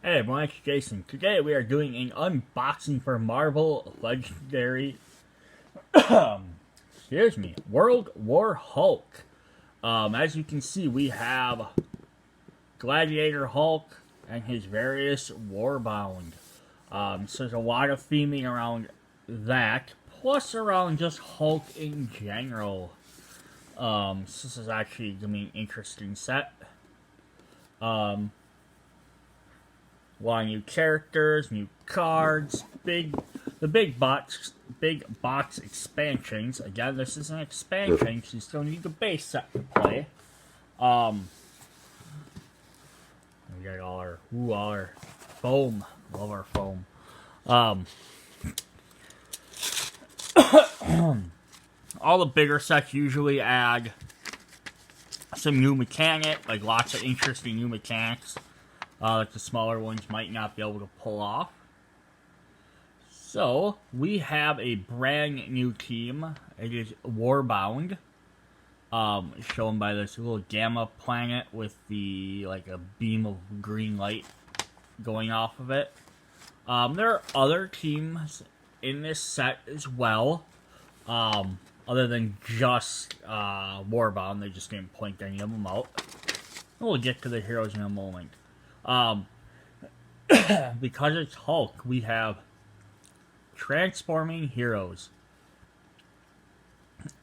Hey everyone, it's Jason. Today we are doing an unboxing for Marvel Legendary, World War Hulk. As you can see, we have Gladiator Hulk and his various Warbound. So there's a lot of theming around that, plus around just Hulk in general. So this is actually going to be an interesting set. A lot of new characters, new cards, big box expansions. Again, this is an expansion, so you still need the base set to play. We got all our foam. Love our foam. All the bigger sets usually add some new mechanic, like lots of interesting new mechanics. That the smaller ones might not be able to pull off. So, we have a brand new team. It is Warbound. Shown by this little gamma planet with like a beam of green light going off of it. There are other teams in this set as well. Other than just Warbound. They just didn't point any of them out. We'll get to the heroes in a moment. Because it's Hulk, we have transforming heroes.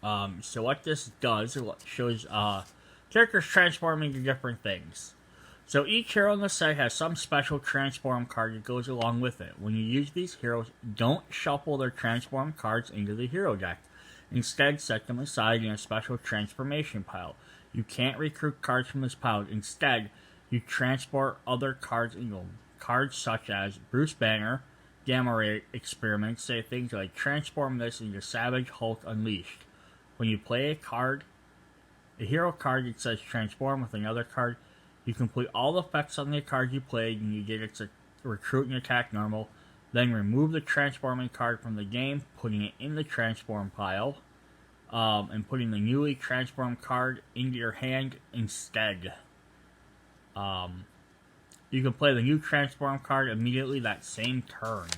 So what this does, it shows characters transforming to different things. So each hero in the set has some special transform card that goes along with it. When you use these heroes, don't shuffle their transform cards into the hero deck. Instead, set them aside in a special transformation pile. You can't recruit cards from this pile. Instead, you transport other cards into them. Cards such as Bruce Banner, Gamma Ray experiments say things like transform this into Savage Hulk Unleashed. When you play a card, a hero card that says transform with another card, you complete all the effects on the card you played and you get its recruit and attack normal. Then remove the transforming card from the game, putting it in the transform pile, and putting the newly transformed card into your hand instead. You can play the new transform card immediately that same turn.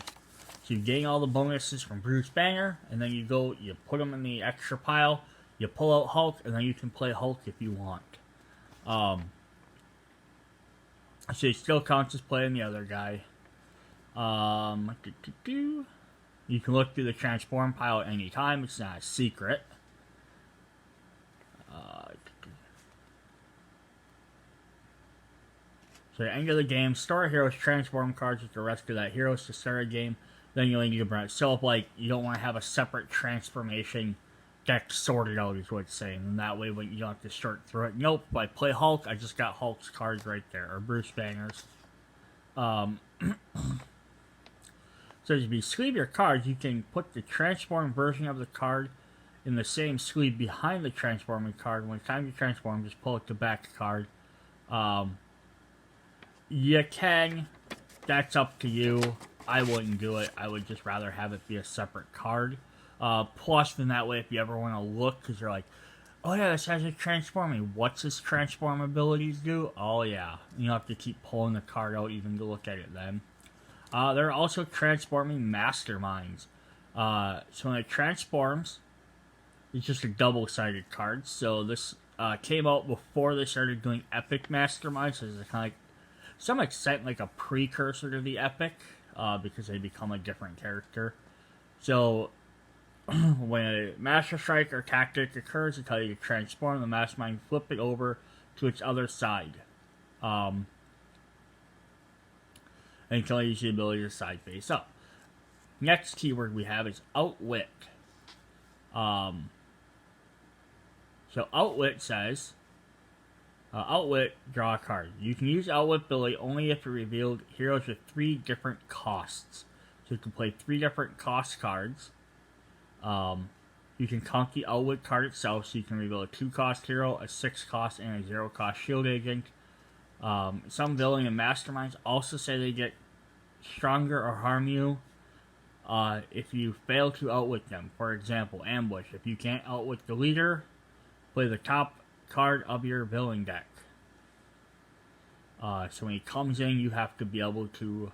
So you're getting all the bonuses from Bruce Banner, and then you put them in the extra pile, you pull out Hulk, and then you can play Hulk if you want. So it still counts as playing the other guy. You can look through the transform pile at any time, it's not a secret. So at the end of the game, store heroes transform cards with the rest of that heroes to start a game. Then you only need to bring it. So if like you don't want to have a separate transformation deck sorted out is what it's saying. And that way when you don't have to sort through it. Nope, if I play Hulk, I just got Hulk's cards right there. Or Bruce Banner's. So if you sleeve your cards, you can put the transformed version of the card in the same sleeve behind the transforming card. When it's time to transform, just pull out the back card. You can. That's up to you. I wouldn't do it. I would just rather have it be a separate card. Plus, then that way, if you ever want to look, because you're like, oh yeah, this has a transforming. What's this transform abilities do? Oh yeah. You don't have to keep pulling the card out even to look at it then. There are also transforming Masterminds. So when it transforms, it's just a double-sided card. So this came out before they started doing Epic Masterminds. So it's kind of like, to some extent, like a precursor to the Epic, because they become a different character. So when a Master Strike or tactic occurs, it tells you to transform the Mastermind, flip it over to its other side. And you can only use the ability to side face up. Next keyword we have is Outwit. So Outwit says, Outwit, draw a card. You can use Outwit ability only if it revealed heroes with 3 different costs. So you can play 3 different cost cards. You can count the Outwit card itself, so you can reveal a 2-cost hero, a 6-cost, and a 0-cost shield agent. Some villain and Masterminds also say they get stronger or harm you if you fail to outwit them. For example, Ambush. If you can't outwit the leader, play the top card of your villain deck. So when he comes in, you have to be able to,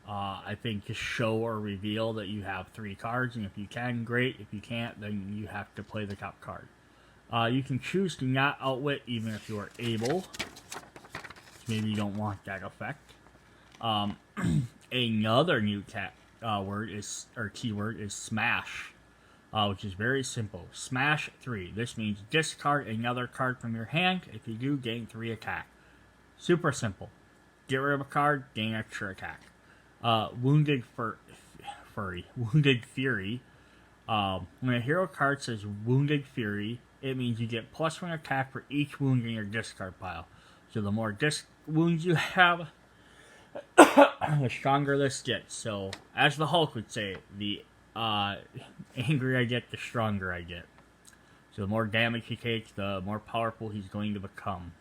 I think, just show or reveal that you have 3 cards, and if you can, great. If you can't, then you have to play the top card. You can choose to not outwit even if you are able. Maybe you don't want that effect. Another new keyword is smash, which is very simple. Smash 3. This means discard another card from your hand. If you do, gain 3 attack. Super simple. Get rid of a card, gain extra attack. Wounded Fury. When a hero card says Wounded Fury, it means you get +1 attack for each wound in your discard pile. So the more wounds you have, the stronger this gets. So, as the Hulk would say, the angrier I get, the stronger I get. So the more damage he takes, the more powerful he's going to become.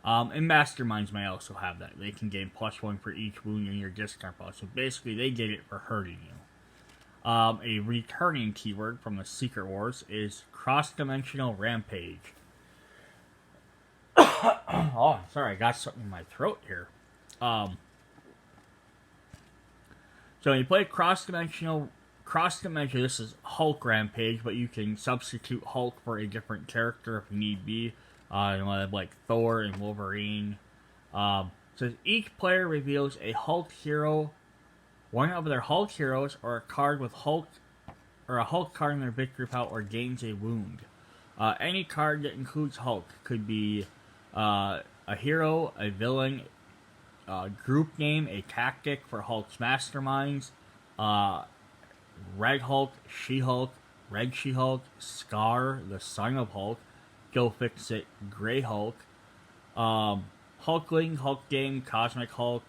And Masterminds may also have that. They can gain +1 for each wound in your discard pile. So basically, they get it for hurting you. A returning keyword from the Secret Wars is Cross-Dimensional Rampage. Oh, sorry, I got something in my throat here. So when you play cross-dimensional, this is Hulk Rampage, but you can substitute Hulk for a different character if need be. Like Thor and Wolverine. So each player reveals a Hulk hero, one of their Hulk heroes, or a card with Hulk, or a Hulk card in their victory pile, or gains a wound. Any card that includes Hulk could be a hero, a villain, group name, a tactic for Hulk's Masterminds, Red Hulk, She-Hulk, Red She-Hulk, Scar, the son of Hulk, Go Fix It, Grey Hulk, Hulkling, Hulk Game, Cosmic Hulk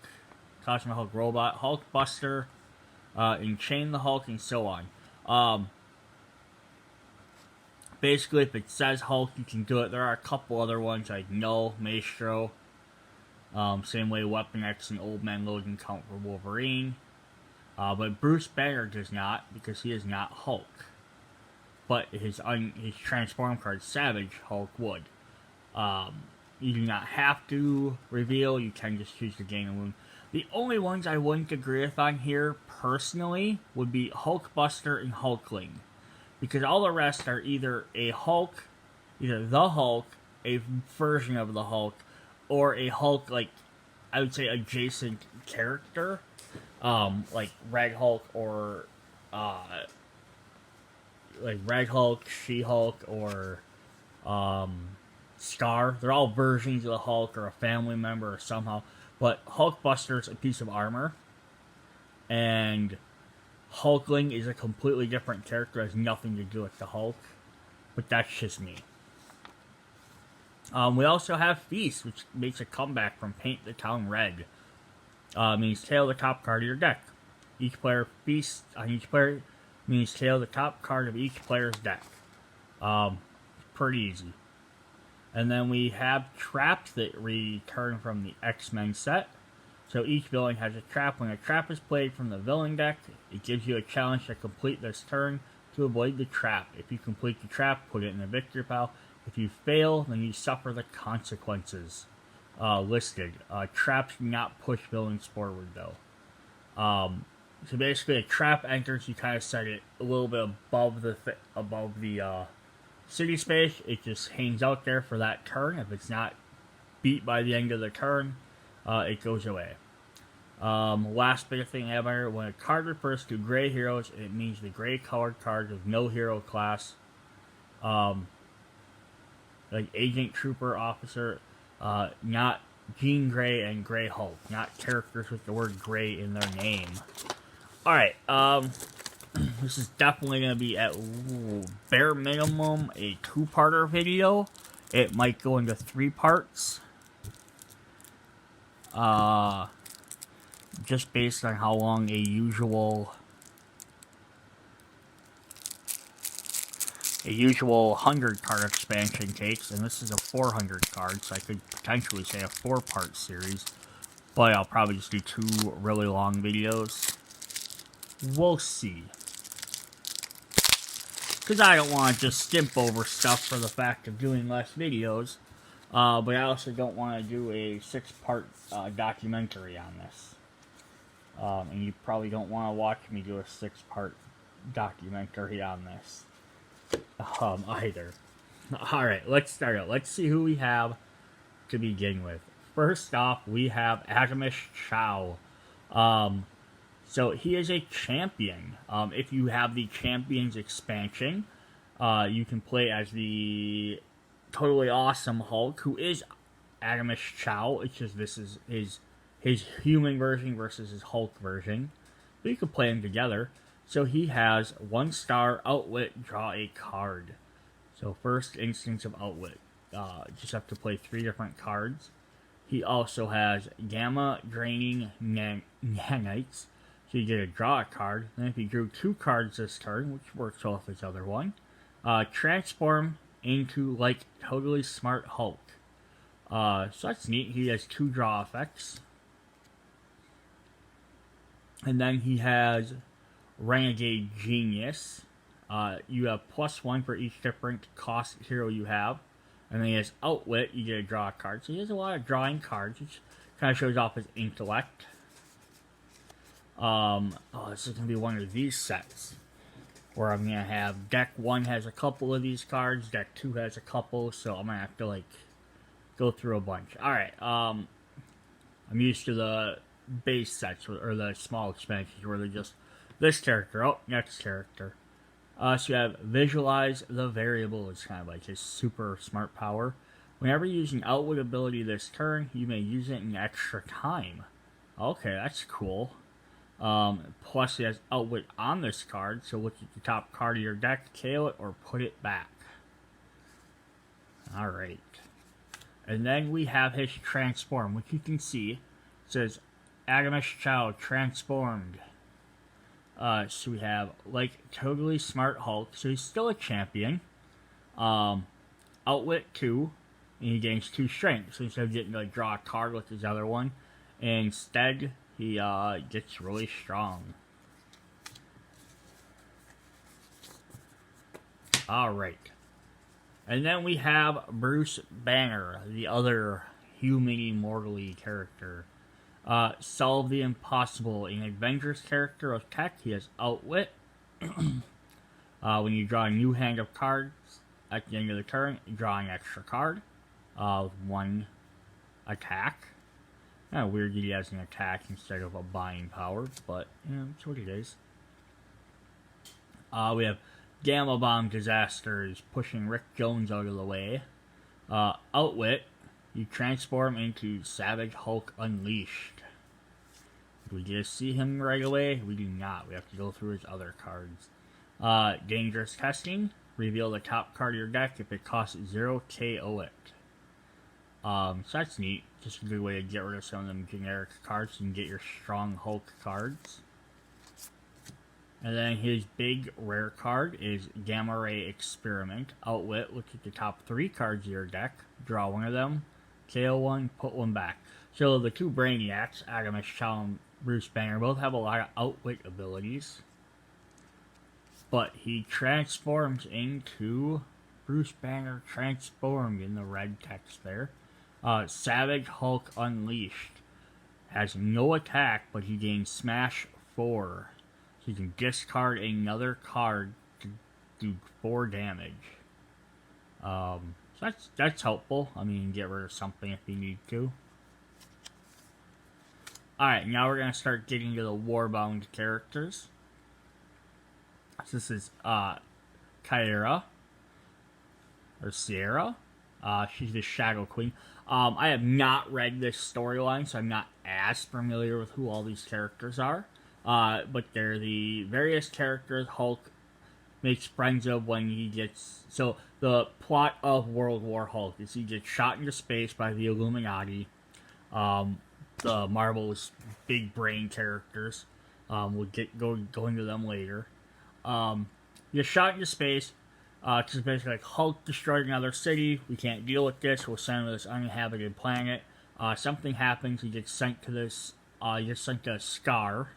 Robot, Hulk Buster, Enchain the Hulk, and so on. Basically, if it says Hulk, you can do it. There are a couple other ones like Null, Maestro. Same way Weapon X and Old Man Logan count for Wolverine. But Bruce Banner does not, because he is not Hulk. But his Transform card, Savage Hulk, would. You do not have to reveal, you can just choose to gain a wound. The only ones I wouldn't agree with on here, personally, would be Hulk Buster and Hulkling. Because all the rest are either a Hulk, either the Hulk, a version of the Hulk, or a Hulk, like, I would say adjacent character. Like Red Hulk or, like Red Hulk, She-Hulk, or, Scar. They're all versions of the Hulk or a family member or somehow. But Hulkbuster's a piece of armor. And Hulkling is a completely different character, has nothing to do with the Hulk. But that's just me. We also have Feast, which makes a comeback from Paint the Town Red. Means tail the top card of your deck. Each player feasts on each player means tail the top card of each player's deck. Pretty easy. And then we have traps that return from the X-Men set. So each villain has a trap. When a trap is played from the villain deck, it gives you a challenge to complete this turn to avoid the trap. If you complete the trap, put it in the victory pile. If you fail, then you suffer the consequences listed. Traps do not push villains forward, though. So basically, a trap enters, you kind of set it a little bit above the city space. It just hangs out there for that turn. If it's not beat by the end of the turn, it goes away. Last big thing ever, when a card refers to gray heroes, it means the gray colored card of no hero class. Like Agent, Trooper, Officer, not Jean Grey and Grey Hulk, not characters with the word gray in their name. Alright, this is definitely going to be at bare minimum a 2-parter video. It might go into 3 parts. Just based on how long a usual 100 card expansion takes, and this is a 400 card, so I could potentially say a 4-part series, but I'll probably just do 2 really long videos. We'll see. Because I don't want to just skimp over stuff for the fact of doing less videos. But I also don't want to do a 6-part documentary on this. And you probably don't want to watch me do a 6-part documentary on this either. Alright, let's start out. Let's see who we have to begin with. First off, we have Agamish Chow. So he is a champion. If you have the Champions expansion, you can play as the totally awesome Hulk, who is Agamish Chow. It's just this is his human version versus his Hulk version. But you can play them together. So he has 1-star Outwit, draw a card. So first instance of Outwit. Just have to play 3 different cards. He also has Gamma Draining Nanites. So you get to draw a card. Then if you drew 2 cards this turn, which works off his other one, transform into like Totally Smart Hulk. So that's neat. He has 2 draw effects. And then he has Renegade Genius. You have +1 for each different cost hero you have. And then he has Outwit, you get to draw a card. So he has a lot of drawing cards, which kind of shows off his intellect. This is going to be one of these sets. Where I'm going to have deck 1 has a couple of these cards, deck 2 has a couple, so I'm going to have to, like, go through a bunch. Alright, I'm used to the base sets, or the small expansions, where they're just this character, oh, next character. So you have Visualize the Variable. It's kind of like his super smart power. Whenever you use an Outwit ability this turn, you may use it in extra time. Okay, that's cool. Plus, he has Outwit on this card, so look at the top card of your deck, KO it, or put it back. Alright. And then we have his Transform, which you can see. It says, Agamish Chow Transformed. So we have, like, Totally Smart Hulk, so he's still a champion. Outwit 2, and he gains 2 strength, so instead of getting to, like, draw a card with his other one, instead, he, gets really strong. Alright. And then we have Bruce Banner, the other human immortally character. Solve the Impossible. An Avengers character of tech, he has Outwit. When you draw a new hand of cards at the end of the turn, you draw an extra card with 1 attack. Kind of weird that he has an attack instead of a buying power, but yeah, that's what it is. We have Gamma Bomb Disasters, pushing Rick Jones out of the way. Outwit, you transform into Savage Hulk Unleashed. Do we just see him right away? We do not. We have to go through his other cards. Dangerous Testing, reveal the top card of your deck. If it costs 0, KO it. So that's neat. Just a good way to get rid of some of them generic cards and get your strong Hulk cards. And then his big rare card is Gamma Ray Experiment. Outwit, look at the top 3 cards of your deck, draw 1 of them, KO 1, put 1 back. So the 2 Brainiacs, Agamish Chow and Bruce Banner, both have a lot of Outwit abilities. But he transforms into Bruce Banner transformed in the red text there. Savage Hulk Unleashed has no attack, but he gains Smash 4. So you can discard another card to do 4 damage. So that's helpful. I mean, get rid of something if you need to. Alright, now we're going to start getting to the Warbound characters. So this is Caiera. Or Caiera. She's the Shadow Queen. I have not read this storyline, so I'm not as familiar with who all these characters are. But they're the various characters Hulk makes friends of when he gets... So, the plot of World War Hulk is he gets shot into space by the Illuminati. The Marvel's big brain characters. We'll go into them later. He gets shot into space. Because basically, like, Hulk destroyed another city. We can't deal with this. We'll send him to this uninhabited planet. Something happens. He gets sent to this... he gets sent to Sakaar,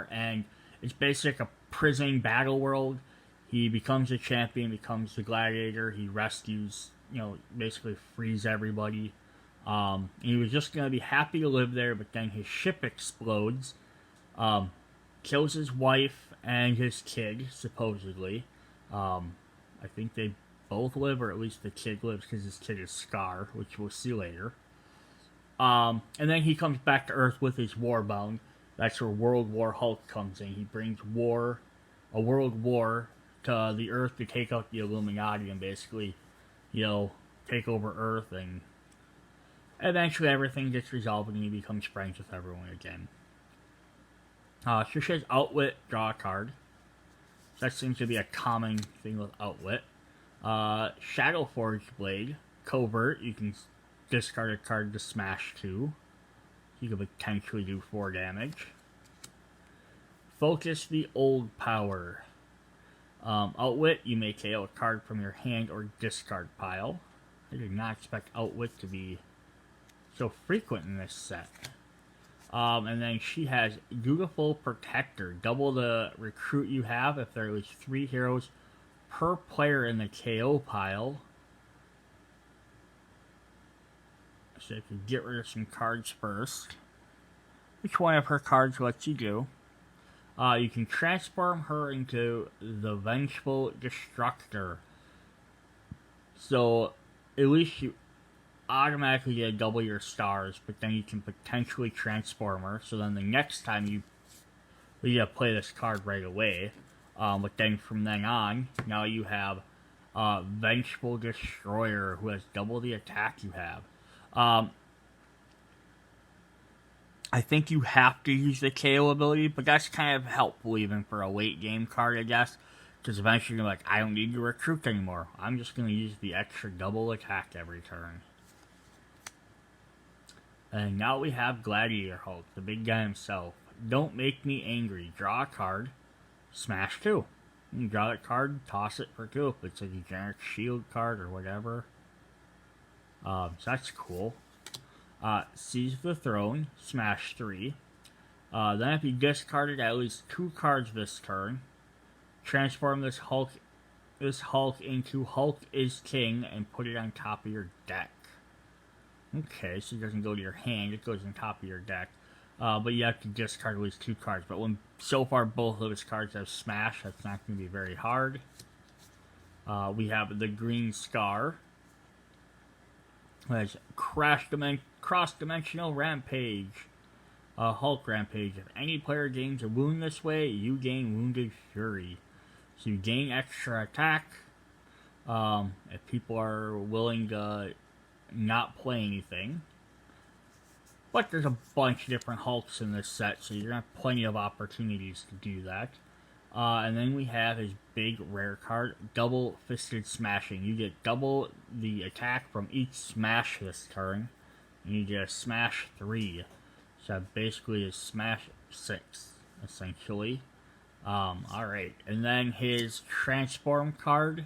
and it's basically a prison battle world. He becomes a champion, becomes the gladiator. He rescues, basically frees everybody. He was just going to be happy to live there, but then his ship explodes, kills his wife and his kid, supposedly. I think they both live, or at least the kid lives, because his kid is Scar, which we'll see later. And then he comes back to Earth with his Warbound. That's where World War Hulk comes in. He brings a world war to the Earth to take out the Illuminati and basically, take over Earth, and eventually everything gets resolved and he becomes friends with everyone again. So she has Outwit, draw a card. That seems to be a common thing with Outwit. Shadowforge Blade, Covert, you can discard a card to smash 2. You could potentially do 4 damage. Focus the Old Power. Outwit, you may KO a card from your hand or discard pile. I did not expect Outwit to be so frequent in this set. And then she has Dutiful Protector. Double the recruit you have if there are at least 3 heroes per player in the KO pile. So you can get rid of some cards first. Which one of her cards lets you do? You can transform her into the Vengeful Destructor. So, at least you automatically get double your stars, but then you can potentially transform her. So then the next time you gotta play this card right away. But then from then on, now you have Vengeful Destroyer, who has double the attack you have. I think you have to use the KO ability, but that's kind of helpful even for a late game card, I guess. Because eventually you're like, I don't need to recruit anymore. I'm just going to use the extra double attack every turn. And now we have Gladiator Hope, the big guy himself. Don't make me angry. Draw a card. Smash 2. You draw that card, toss it for 2 if it's a generic shield card or whatever. So that's cool. Seize the Throne, smash 3. Then if you discarded at least 2 cards this turn, transform this Hulk into Hulk is King and put it on top of your deck. Okay, so it doesn't go to your hand, it goes on top of your deck. But you have to discard at least 2 cards. But when so far both of his cards have smash, that's not going to be very hard. We have the Green Scar. Has Cross-Dimensional Rampage. Hulk Rampage. If any player gains a wound this way, you gain Wounded Fury. So you gain extra attack. If people are willing to not play anything. But there's a bunch of different Hulks in this set, so you're going to have plenty of opportunities to do that. And then we have his big rare card, Double Fisted Smashing. You get double the attack from each smash this turn. And you get a smash 3. So basically a smash 6, essentially. Alright. And then his transform card,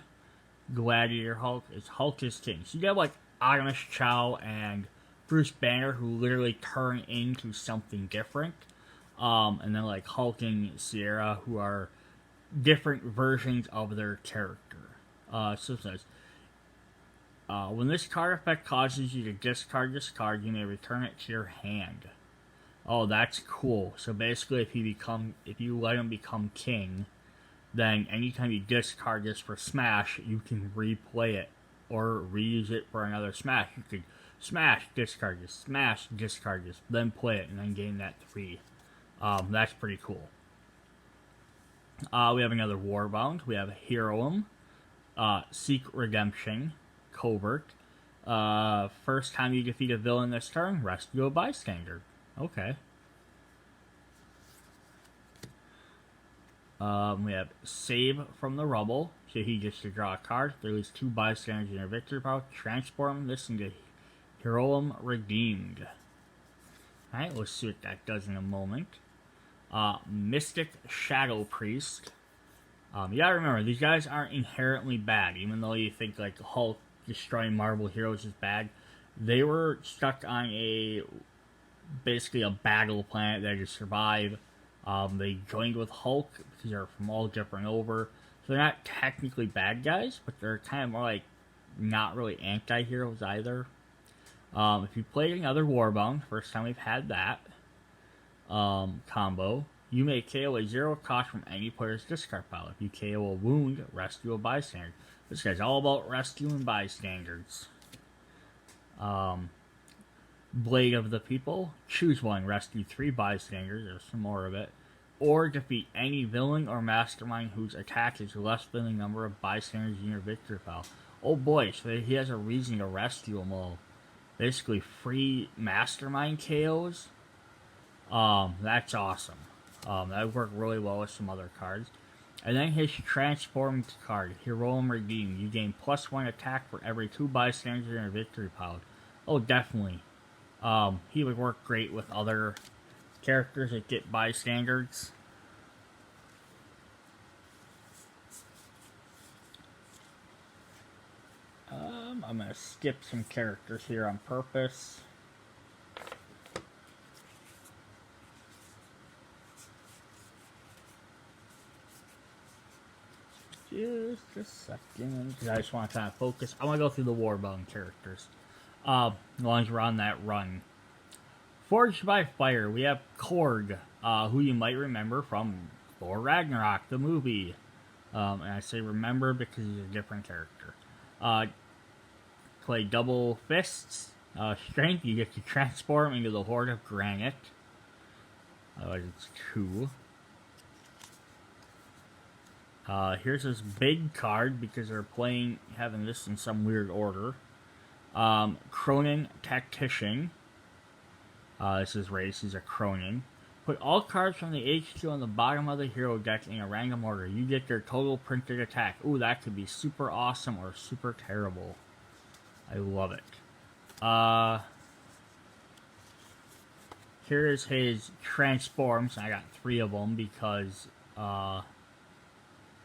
Gladiator Hulk, is Hulk is King. So you have like Artemis Chow and Bruce Banner, who literally turn into something different. And then like Hulk and Caiera, who are different versions of their character. So it says, when this card effect causes you to discard this card, you may return it to your hand. Oh, that's cool. So basically, if you let him become king, then anytime you discard this for smash, you can replay it or reuse it for another smash. You could smash, discard this, smash, discard this, then play it, and then gain that 3. That's pretty cool. We have another Warbound. We have Heroum, Seek Redemption, Covert. First time you defeat a villain this turn, rescue a bystander. Okay. We have Save from the Rubble. So he gets to draw a card. There is 2 bystanders in your victory pile. Transform this into Heroum Redeemed. Alright, let's see what that does in a moment. Mystic Shadow Priest. You gotta remember, these guys aren't inherently bad, even though you think like Hulk destroying Marvel heroes is bad. They were stuck on basically a battle planet that had to survive. They joined with Hulk because they're from all different over. So they're not technically bad guys, but they're kind of more like not really anti-heroes either. If you played another Warbound, first time we've had that combo, you may KO a 0 cost from any player's discard pile. If you KO a wound, rescue a bystander. This guy's all about rescuing bystanders. Blade of the People. Choose one. Rescue 3 bystanders. There's some more of it. Or defeat any villain or mastermind whose attack is less than the number of bystanders in your victory pile. Oh boy, so he has a reason to rescue them all. Basically, free mastermind KOs. That's awesome. That would work really well with some other cards. And then his Transformed card, Heroic Redeem. You gain +1 attack for every 2 bystanders in your victory pile. Oh, definitely. He would work great with other characters that get bystanders. I'm going to skip some characters here on purpose. Just a second, because I just want to kind of focus. I want to go through the Warbound characters. As long as we're on that run. Forged by Fire, we have Korg, who you might remember from Thor Ragnarok, the movie. And I say remember because he's a different character. Play double fists. Strength, you get to transform into the Horde of Granite. It's 2. Here's this big card because they're having this in some weird order. Cronin Tactician. This is race, he's a Cronin. Put all cards from the HQ on the bottom of the hero deck in a random order. You get their total printed attack. Ooh, that could be super awesome or super terrible. I love it. Here's his transforms. I got 3 of them because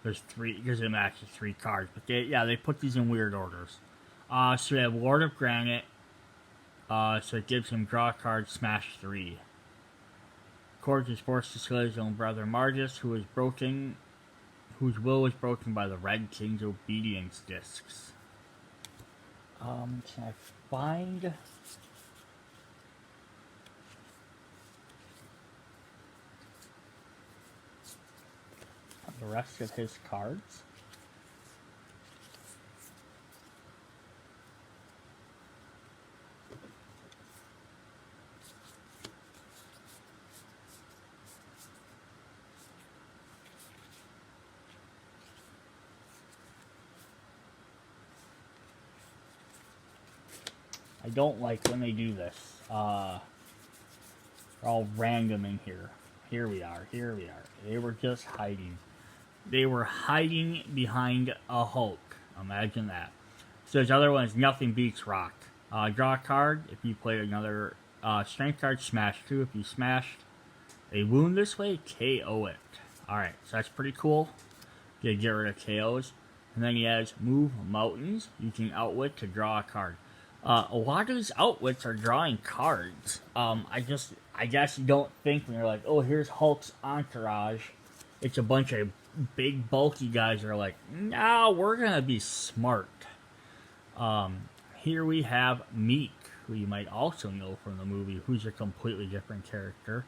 there's 3 because it matches 3 cards. But they put these in weird orders. So we have Lord of Granite. So it gives him draw a card, smash 3. Korg is forced to slay his own brother Margus, whose will was broken by the Red King's obedience discs. Can I find the rest of his cards? I don't like when they do this. They're all random in here. Here we are. They were just hiding. They were hiding behind a Hulk. Imagine that. So his other one is Nothing Beats Rock. Draw a card. If you play another strength card, smash 2. If you smashed a wound this way, KO it. Alright, so that's pretty cool. You get rid of KOs. And then he has Move Mountains. Using Outwit to draw a card. A lot of these Outwits are drawing cards. I guess you don't think when you're like, oh, here's Hulk's entourage. It's a bunch of big, bulky guys that are like, no, we're gonna be smart. Here we have Meek, who you might also know from the movie, who's a completely different character.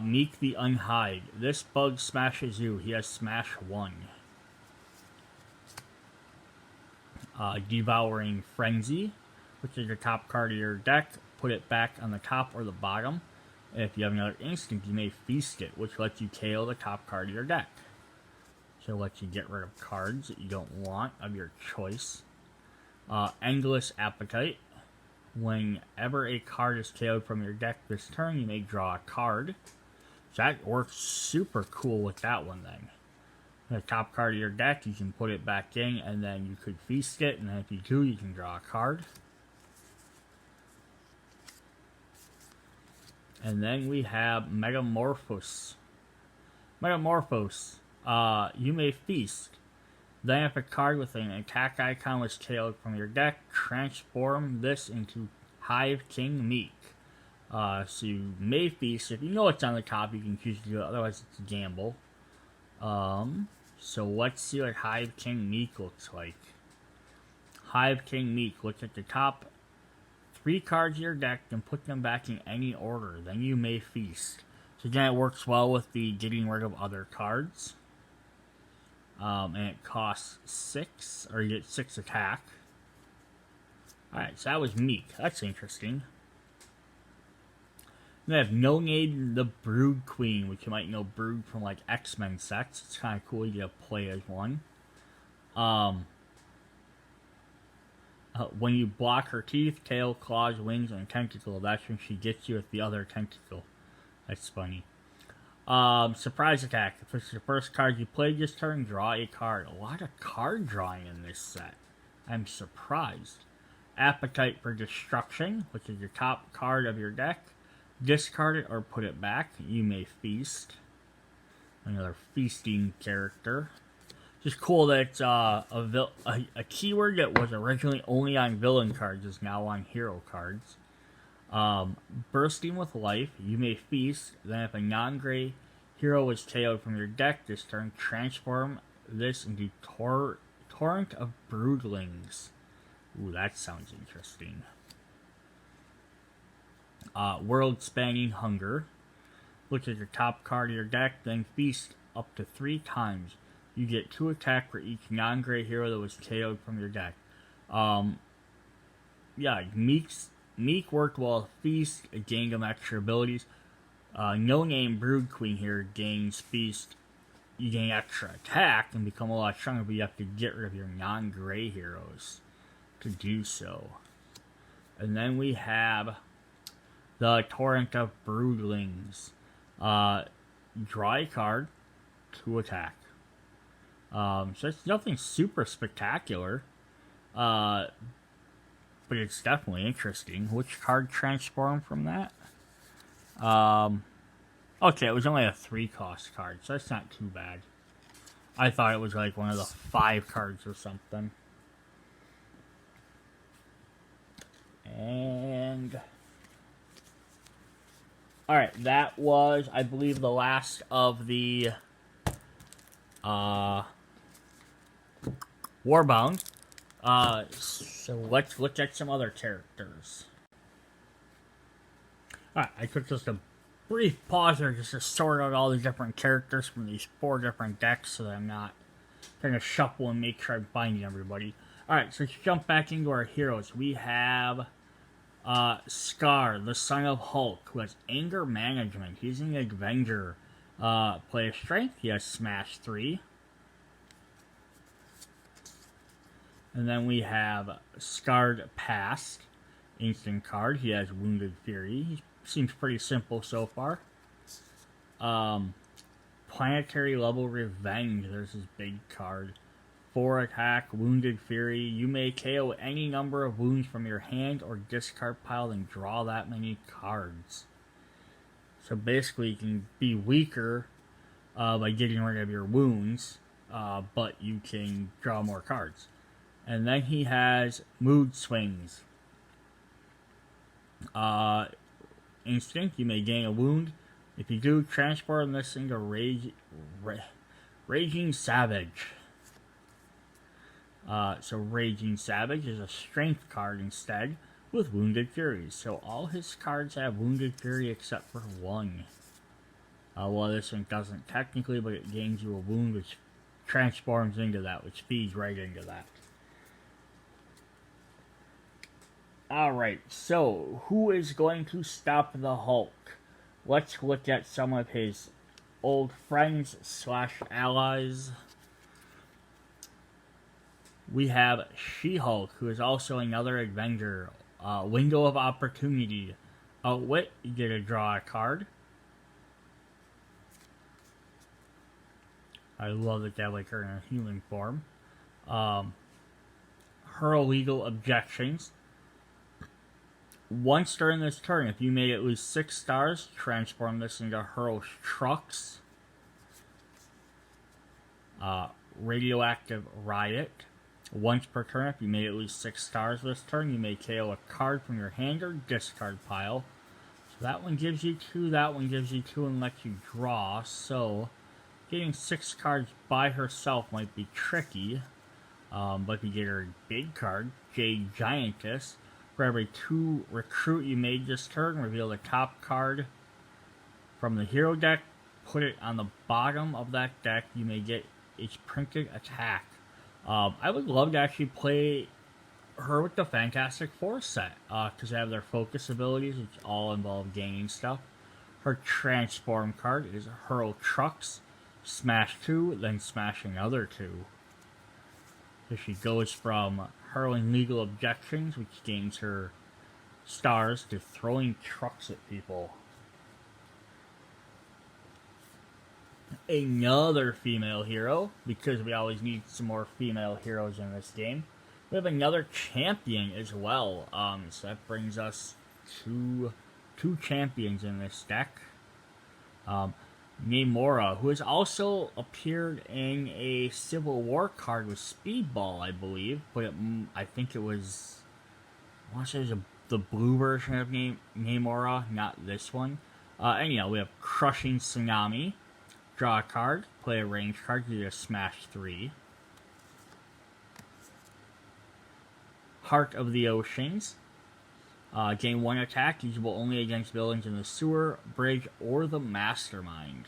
Meek the Unhide. This bug smashes you. He has smash 1. Devouring Frenzy, which is the top card of your deck. Put it back on the top or the bottom. And if you have another instant, you may feast it, which lets you KO the top card of your deck. So it lets you get rid of cards that you don't want of your choice. Endless Appetite. Whenever a card is KO'd from your deck this turn, you may draw a card. So that works super cool with that one then. The top card of your deck, you can put it back in, and then you could feast it, and then if you do, you can draw a card. And then we have Metamorphose. You may feast. Then if a card with an attack icon was KO'd from your deck, transform this into Hive King Meek. So you may feast. If you know what's on the top, you can choose to do it. Otherwise, it's a gamble. So let's see what Hive King Meek looks like. Hive King Meek, look at the top 3 cards of your deck and put them back in any order. Then you may feast. So again, it works well with the getting rid of other cards. And it costs 6, or you get 6 attack. Alright, so that was Meek. That's interesting. Then I have No Name the Brood Queen, which you might know Brood from like X-Men sets. It's kind of cool you get to play as one. When you block her teeth, tail, claws, wings, and tentacle, that's when she gets you with the other tentacle. That's funny. Surprise attack. If it's the first card you play this turn, draw a card. A lot of card drawing in this set. I'm surprised. Appetite for Destruction, which is your top card of your deck. Discard it or put it back. You may feast. Another feasting character. Just cool that it's a keyword that was originally only on villain cards is now on hero cards. Bursting with Life. You may feast. Then if a non-gray hero is KO'd from your deck this turn, transform this into Torrent of Broodlings. Ooh, that sounds interesting. World-Spanning Hunger. Look at your top card of your deck, then feast up to 3 times. You get 2 attack for each non-gray hero that was KO'd from your deck. Yeah, Meek worked well with Feast, gained them extra abilities. No Name Brood Queen here gains Feast. You gain extra attack and become a lot stronger, but you have to get rid of your non-gray heroes to do so. And then we have the Torrent of Broodlings. Draw a card, 2 attack. So it's nothing super spectacular. But it's definitely interesting. Which card transformed from that? Okay, it was only a 3-cost card, so that's not too bad. I thought it was like one of the 5 cards or something. And alright, that was, I believe, the last of the Warbound. So let's look at some other characters. Alright, I took just a brief pause there just to sort out all the different characters from these 4 different decks so that I'm not trying to shuffle and make sure I'm finding everybody. Alright, so let's jump back into our heroes. We have Scar, the son of Hulk, who has anger management. He's an Avenger. Player strength, he has Smash 3. And then we have Scarred Past, instant card. He has Wounded Fury. He seems pretty simple so far. Planetary Level Revenge, there's his big card. 4 attack, Wounded Fury. You may KO any number of wounds from your hand or discard pile and draw that many cards. So basically you can be weaker by getting rid of your wounds, but you can draw more cards. And then he has Mood Swings. Instinct, you may gain a wound. If you do, transform this into Raging Savage. So Raging Savage is a strength card instead with Wounded Fury. So all his cards have Wounded Fury except for 1. Well, this one doesn't technically, but it gains you a wound which transforms into that, which feeds right into that. Alright, so who is going to stop the Hulk? Let's look at some of his old friends / allies. We have She-Hulk, who is also another Avenger. Window of Opportunity. Outwit, you get to draw a card. I love that they have like her in a human form. Hurl Legal Objections. Once during this turn, if you made at least 6 stars, transform this into Hurl's Trucks. Radioactive Riot. Once per turn, if you made at least 6 stars this turn, you may KO a card from your hand or discard pile. So that one gives you 2, that one gives you 2, and lets you draw. So Getting 6 cards by herself might be tricky, but you get her big card, Jade Giantess. For every 2 recruit you made this turn, reveal the top card from the hero deck, put it on the bottom of that deck. You may get its printed attack. I would love to actually play her with the Fantastic Four set, because they have their focus abilities, which all involve gaining stuff. Her transform card is Hurl Trucks, smash 2, then smash another 2. So she goes from hurling legal objections, which gains her stars, to throwing trucks at people. Another female hero, because we always need some more female heroes in this game. We have another champion as well, so that brings us to two champions in this deck. Namora, who has also appeared in a Civil War card with Speedball, I believe, but I think it was, I want to say it was the blue version of Namora, not this one. Anyhow, we have Crushing Tsunami. Draw a card, play a range card, you get a smash 3. Heart of the Oceans. Gain 1 attack, usable only against villains in the sewer, bridge, or the Mastermind.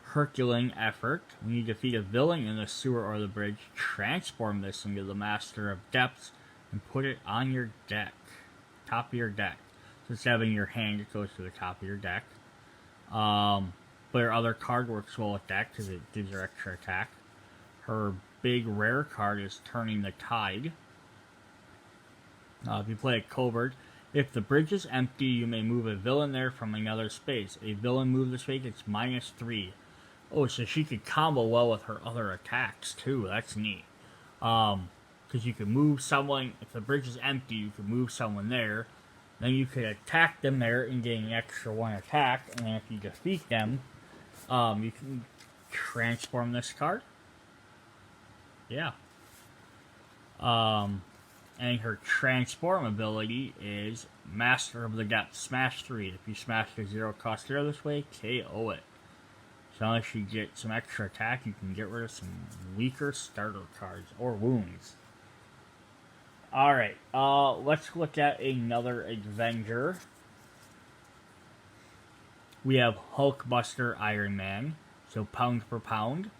Herculean Effort. When you defeat a villain in the sewer or the bridge, transform this into the Master of Depths and put it on your deck. Top of your deck. So instead of in your hand, it goes to the top of your deck. But her other card works well with that because it gives her extra attack. Her big rare card is Turning the Tide. If you play a Covert, if the bridge is empty, you may move a villain there from another space. A villain moved this way gets -3. Oh, so she could combo well with her other attacks too. That's neat. Because you can move someone, if the bridge is empty, you can move someone there. Then you could attack them there and gain an extra 1 attack. And then if you defeat them, you can transform this card. Yeah. And her transform ability is Master of the Depths, smash 3. If you smash the 0-cost hero this way, KO it. So unless you get some extra attack, you can get rid of some weaker starter cards or wounds. Alright, let's look at another Avenger. We have Hulkbuster Iron Man. So pound for pound.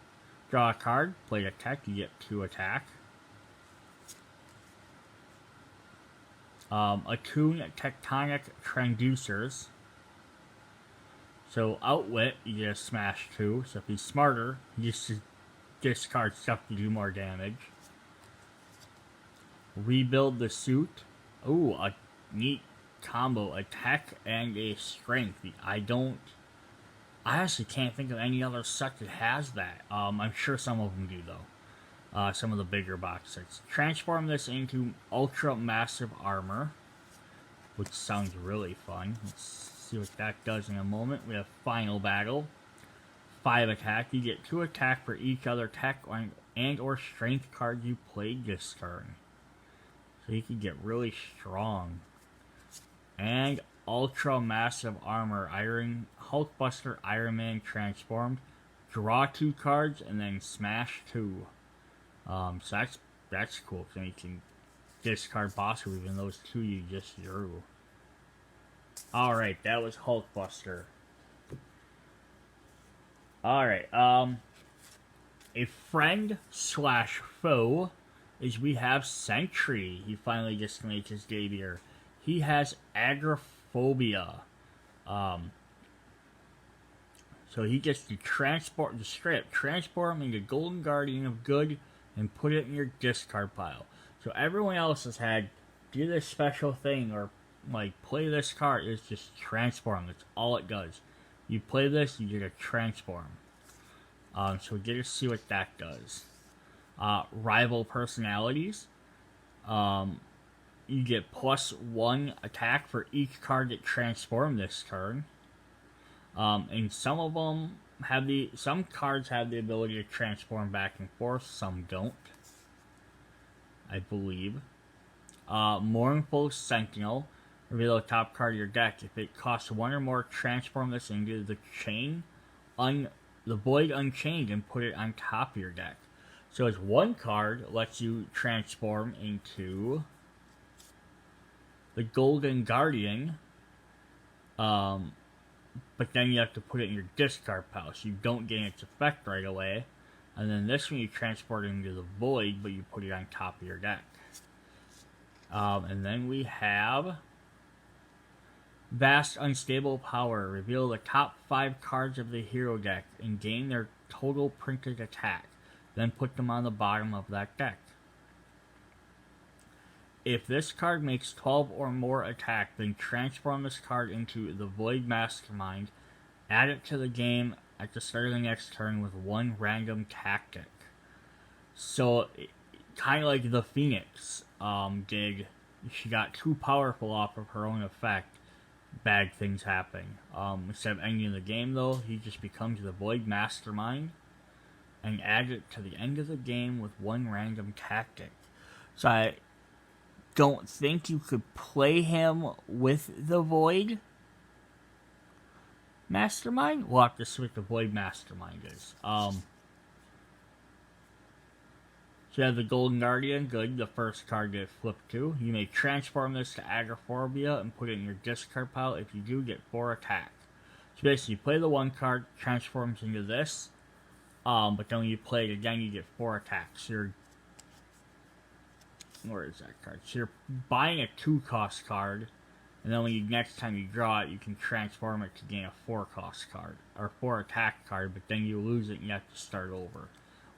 Draw a card, play a tech, you get 2 attack. Attune Tectonic Transducers. So Outwit, you get a smash 2. So if he's smarter, he just discards stuff to do more damage. Rebuild the Suit. Ooh, a neat combo. Attack and a strength. I honestly can't think of any other set that has that. I'm sure some of them do though. Some of the bigger box sets. Transform this into Ultra Massive Armor, which sounds really fun. Let's see what that does in a moment. We have Final Battle. 5 attack. You get 2 attack for each other tech and or strength card you played this turn. So you can get really strong. And Ultra Massive Armor. Hulkbuster Iron Man transformed. Draw 2 cards and then smash 2. So that's cool. So you can discard boss even those 2 you just drew. Alright, that was Hulkbuster. Alright, a friend / foe is we have Sentry. He finally just made his debut. He has Agoraphobia. So he gets to transform into Golden Guardian of Good and put it in your discard pile. So everyone else has had do this special thing or like play this card. It's just transform. That's all it does. You play this, you get a transform. So we get to see what that does. Rival personalities. You get +1 attack for each card that transformed this turn. And some of them some cards have the ability to transform back and forth, some don't, I believe. Mournful Sentinel. Reveal the top card of your deck. If it costs 1 or more, transform this into the the Void Unchained and put it on top of your deck. So it's 1 card, lets you transform into the Golden Guardian, but then you have to put it in your discard pile, so you don't gain its effect right away. And then this one you transport it into the Void, but you put it on top of your deck. And then we have Vast Unstable Power. Reveal the top 5 cards of the hero deck and gain their total printed attack. Then put them on the bottom of that deck. If this card makes 12 or more attack, then transform this card into the Void Mastermind. Add it to the game at the start of the next turn with 1 random tactic. So, kind of like the Phoenix did. She got too powerful off of her own effect. Bad things happen. Instead of ending the game, though, he just becomes the Void Mastermind and add it to the end of the game with 1 random tactic. So I don't think you could play him with the Void Mastermind. We'll have to see what the Void Mastermind is. So you have the Golden Guardian, good, the first card gets flipped to. You may transform this to Agoraphobia and put it in your discard pile. If you do, get 4 attack. So basically, you play the 1 card, transforms into this, but then when you play it again, you get 4 attacks. So where is that card? So you're buying a 2-cost card, and then next time you draw it, you can transform it to gain a 4-cost card, or 4 attack card, but then you lose it and you have to start over.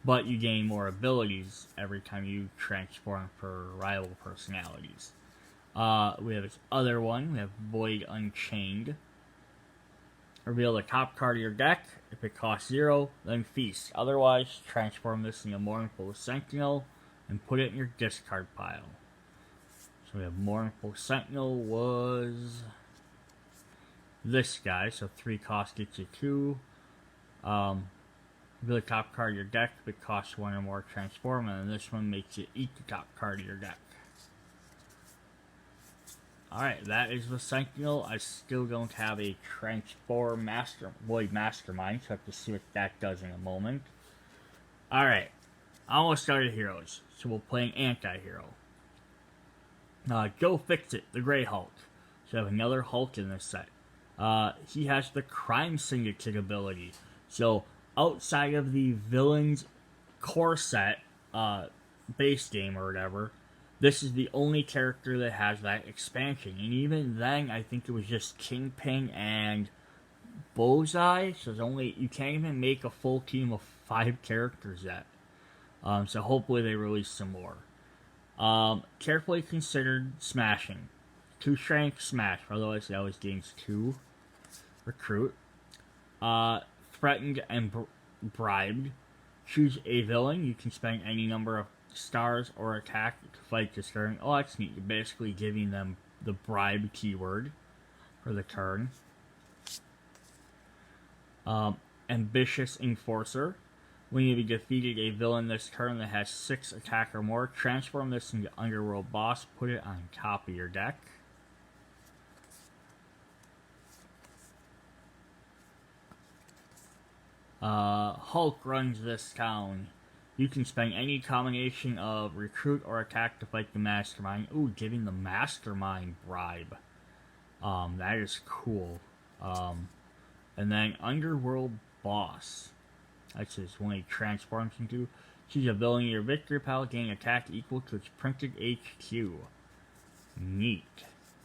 But you gain more abilities every time you transform for rival personalities. We have this other one. We have Void Unchained. Reveal the top card of your deck. If it costs 0, then Feast. Otherwise, transform this into Mournful Sentinel and put it in your discard pile. So we have Mournful Sentinel was this guy. So 3 cost gets you 2. Reveal the top card of your deck. If it costs 1 or more, transform, and then this one makes you eat the top card of your deck. Alright, that is the Sentinel. I still don't have a Transform Void Mastermind, so I have to see what that does in a moment. Alright, I almost started heroes, so we'll play an anti-hero. Go Fix It, the Grey Hulk. So I have another Hulk in this set. He has the Crime Syndicate ability. So outside of the Villains core set, base game or whatever, this is the only character that has that expansion. And even then, I think it was just Kingpin and Bullseye. So you can't even make a full team of 5 characters yet. So hopefully they release some more. Carefully considered smashing. 2 strength smash, otherwise it always gains 2 recruit. Threatened and bribed. Choose a villain. You can spend any number of stars or attack to fight this turn. Oh, that's neat. You're basically giving them the bribe keyword for the turn. Ambitious Enforcer. When you have defeated a villain this turn that has 6 attack or more, transform this into Underworld Boss. Put it on top of your deck. Hulk runs this town. You can spend any combination of recruit or attack to fight the Mastermind. Ooh, giving the Mastermind bribe. That is cool. And then Underworld Boss. That's just when he transforms into. Choose a villain in your victory pile, gain attack equal to its printed HQ. Neat.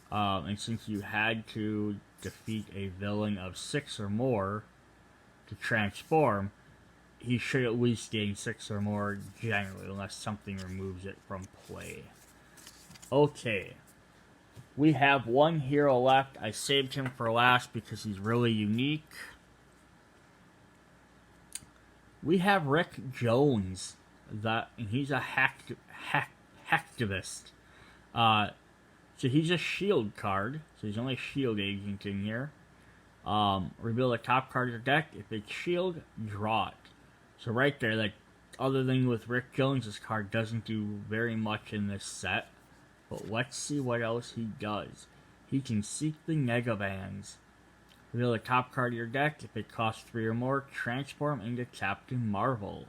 And since you had to defeat a villain of 6 or more to transform, he should at least gain 6 or more generally, unless something removes it from play. Okay. We have 1 hero left. I saved him for last because he's really unique. We have Rick Jones. He's a hacktivist. So he's a shield card. So he's only a shield agent in here. Reveal the top card of your deck. If it's shield, draw it. So right there, like, other than with Rick Jones, this card doesn't do very much in this set. But let's see what else he does. he can seek the Negabands. Reveal the top card of your deck. If it costs 3 or more, transform into Captain Marvel.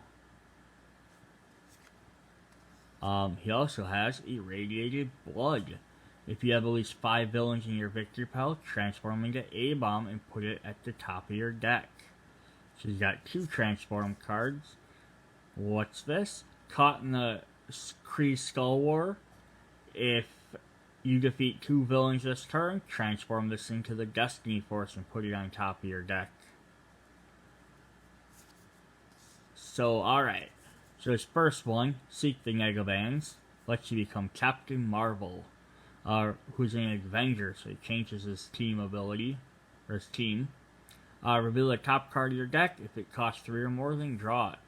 He also has Irradiated Blood. If you have at least 5 villains in your victory pile, transform into A-Bomb and put it at the top of your deck. So he's got 2 transform cards. What's this? Caught in the Kree Skull War. If you defeat 2 villains this turn, transform this into the Destiny Force and put it on top of your deck. So, alright. So his first one, Seek the Negabands, lets you become Captain Marvel, who's an Avenger, so he changes his team ability, or his team. Reveal the top card of your deck. If it costs 3 or more, then draw it.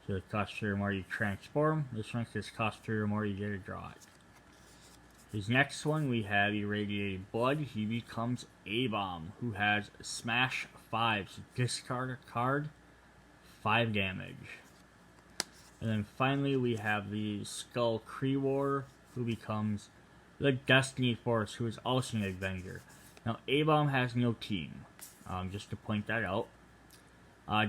So if it costs 3 or more, you transform. This one, if it costs 3 or more, you get to draw it. His next one, we have Irradiated Blood. He becomes A-Bomb, who has Smash 5. So discard a card, 5 damage. And then finally, we have the Skull Kree War, who becomes the Destiny Force, who is also an Avenger. Now, A-Bomb has no team, just to point that out.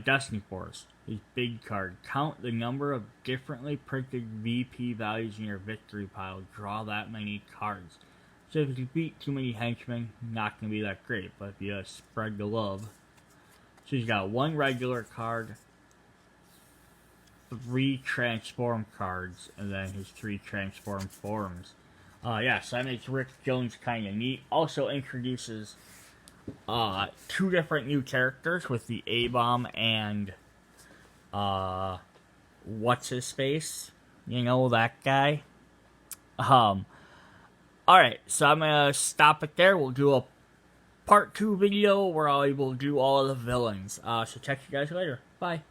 Destiny Force, his big card. Count the number of differently printed VP values in your victory pile. Draw that many cards. So if you beat too many henchmen, not going to be that great, but if you spread the love. So he's got 1 regular card, 3 transform cards, and then his 3 transform forms. Yeah, so that makes Rick Jones kind of neat. Also introduces 2 different new characters with the A-Bomb and what's his face? You know, that guy. Alright, so I'm gonna stop it there. We'll do a part 2 video where I'll be able to do all of the villains. So check you guys later. Bye.